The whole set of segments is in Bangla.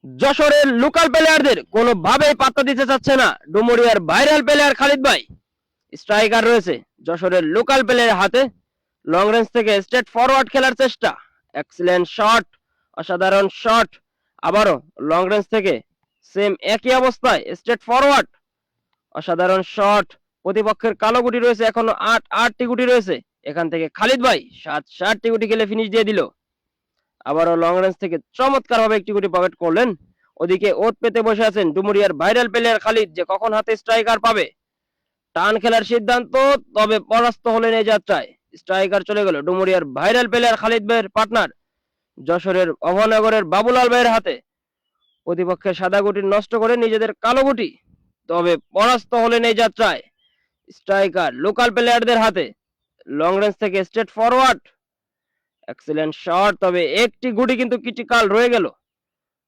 যশোরের লোকাল প্লেয়ারদের কোনোভাবেই পাত্তা দিতে চাচ্ছে না ডুমুরিয়ার ভাইরাল প্লেয়ার খালিদ ভাই। স্ট্রাইকার রয়েছে যশোরের লোকাল প্লেয়ারের হাতে। লং রেঞ্জ থেকে স্ট্রেট ফরওয়ার্ড খেলার চেষ্টা, এক্সিলেন্ট শট, অসাধারণ শট। আবারও লং রেঞ্জ থেকে সেম একই অবস্থায় স্ট্রেট ফরওয়ার্ড, অসাধারণ শট। প্রতিপক্ষের কালো গুটি রয়েছে এখনো আটটি গুটি রয়েছে। এখান থেকে খালিদ ভাই 7টি গুটি খেলে ফিনিশ দিয়ে দিল। আবারও লং রেঞ্জ থেকে চমৎকার ভাবে একটি গুটি পকেট করলেন। ওদিকে ওত পেতে বসে আছেন ডুমুরিয়ার ভাইরাল প্লেয়ার খালিদ, যে কখন হাতে স্ট্রাইকার পাবে। টান খেলার সিদ্ধান্ত, তবে পরাস্ত হলেন এই যাত্রায়। স্ট্রাইকার চলে গেল ডুমুরিয়ার ভাইরাল প্লেয়ার খালিদ ভাইয়ের পার্টনার যশোরের অভয়নগরের বাবুলাল ভাইয়ের হাতে। প্রতিপক্ষের সাদা গুটি নষ্ট করে নিজেদের কালো গুটি, তবে পরাস্ত হলেন এই যাত্রায়। স্ট্রাইকার লোকাল প্লেয়ারদের হাতে। লং রেঞ্জ থেকে স্ট্রেট ফরওয়ার্ড, এক্সিলেন্ট শট, তবে একটি গুটি কিন্তু ক্রিটিক্যাল রয়ে গেল।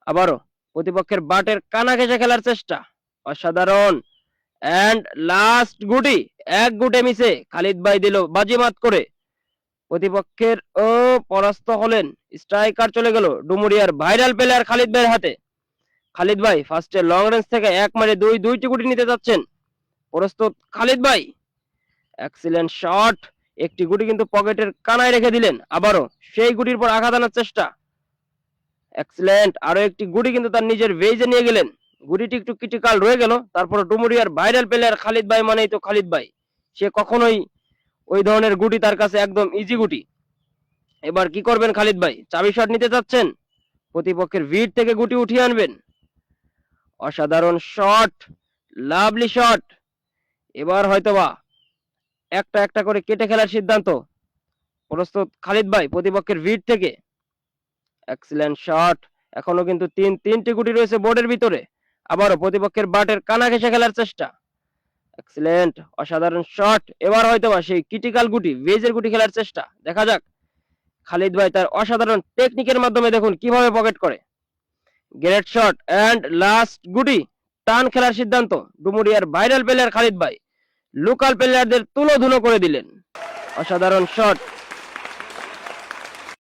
আবারও প্রতিপক্ষের বাটের কানা ঘেঁষে খেলার চেষ্টা, অসাধারণ। এন্ড লাস্ট গুটি, এক গুটে মিসে খালিদ ভাই দিল বাজিমাত করে। প্রতিপক্ষের পরাস্ত হলেন। স্ট্রাইকার চলে গেল ডুমুরিয়ার ভাইরাল প্লেয়ার খালিদ ভাইয়ের হাতে। খালিদ ভাই ফার্স্টে লং রেঞ্জ থেকে এক মারে দুইটি গুটি নিতে যাচ্ছেন। প্রস্তুত খালিদ ভাই, এক্সিলেন্ট শট। একটি গুটি কিন্তু পকেটের কানায় রেখে দিলেন। আবারও সেই গুটির পর আঘাত আনার চেষ্টা, এক্সিলেন্ট। আরো একটি গুটি কিন্তু তার নিজের ভেজে নিয়ে গেলেন। গুটিটি একটু ক্রিটিক্যাল রয়ে গেল। তারপর ডুমুরিয়ার ভাইরাল প্লেয়ার খালিদ ভাই মানেই তো খালিদ ভাই, সে কখনোই ওই ধরনের গুটি তার কাছে একদম ইজি গুটি। এবার কি করবেন খালিদ ভাই? চাবি শট নিতে চাচ্ছেন, প্রতিপক্ষের ভিড় থেকে গুটি উঠিয়ে আনবেন। অসাধারণ শট, লাভলি শট। এবার হয়তোবা একটা একটা করে কেটে খেলার সিদ্ধান্ত। প্রস্তুত খালিদ ভাই প্রতিপক্ষের ভিড় থেকে, এক্সিলেন্ট শট। এখনো কিন্তু তিনটি গুটি রয়েছে বোর্ডের ভিতরে। আবারও প্রতিপক্ষের বাটের কানা ঘেঁষে খেলার চেষ্টা, এক্সিলেন্ট, অসাধারণ শট। এবার হয়তোবা সেই ক্রিটিক্যাল গুটি, ভেজের গুটি খেলার চেষ্টা। দেখা যাক খালিদ ভাই তার অসাধারণ টেকনিকের মাধ্যমে দেখুন কিভাবে পকেট করে। গ্রেট শট এন্ড লাস্ট গুটি, টান খেলার সিদ্ধান্ত। ডুমুরিয়ার ভাইরাল প্লেয়ার খালিদ ভাই লোকাল প্লেয়ারদের তুলোধুলো করে দিলেন। অসাধারণ শট।